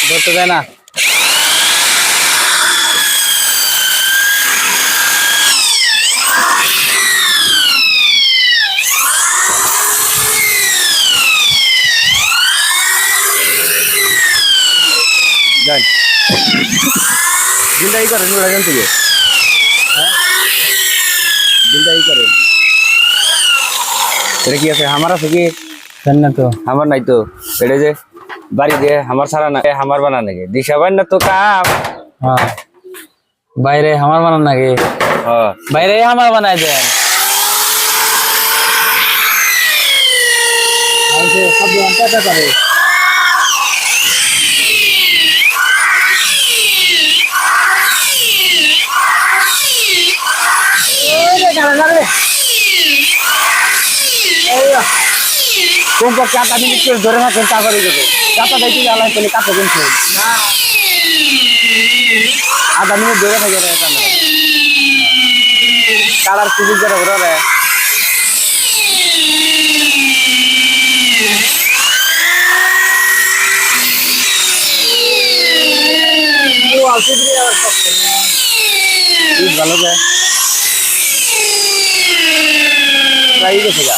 ধরতে দেয় না। যাই বিলটা ই করেন এখান থেকে, হ্যাঁ বিলটা ই করেন। এটা কি আছে আমার আছে কি না তো আমার নাই তো। এটা যে বাড়ি দিয়ে আমার ছাড়া না আমার বানা নাকি দিশা বান না তো কাম। হ্যাঁ বাইরে আমার বানান নাকি, বাইরে আমার বানাই দেন। করে কমপক্ষে 8 মিনিট করে ধরে থাকেন তারপরে দেবো। চাপা দেখতে আলাই পেলে কাপড় কিনছে 8 মিনিট ধরে থাকে কালার সুযোগ ধরে ঘুরে ভালো যায় গেছে গা।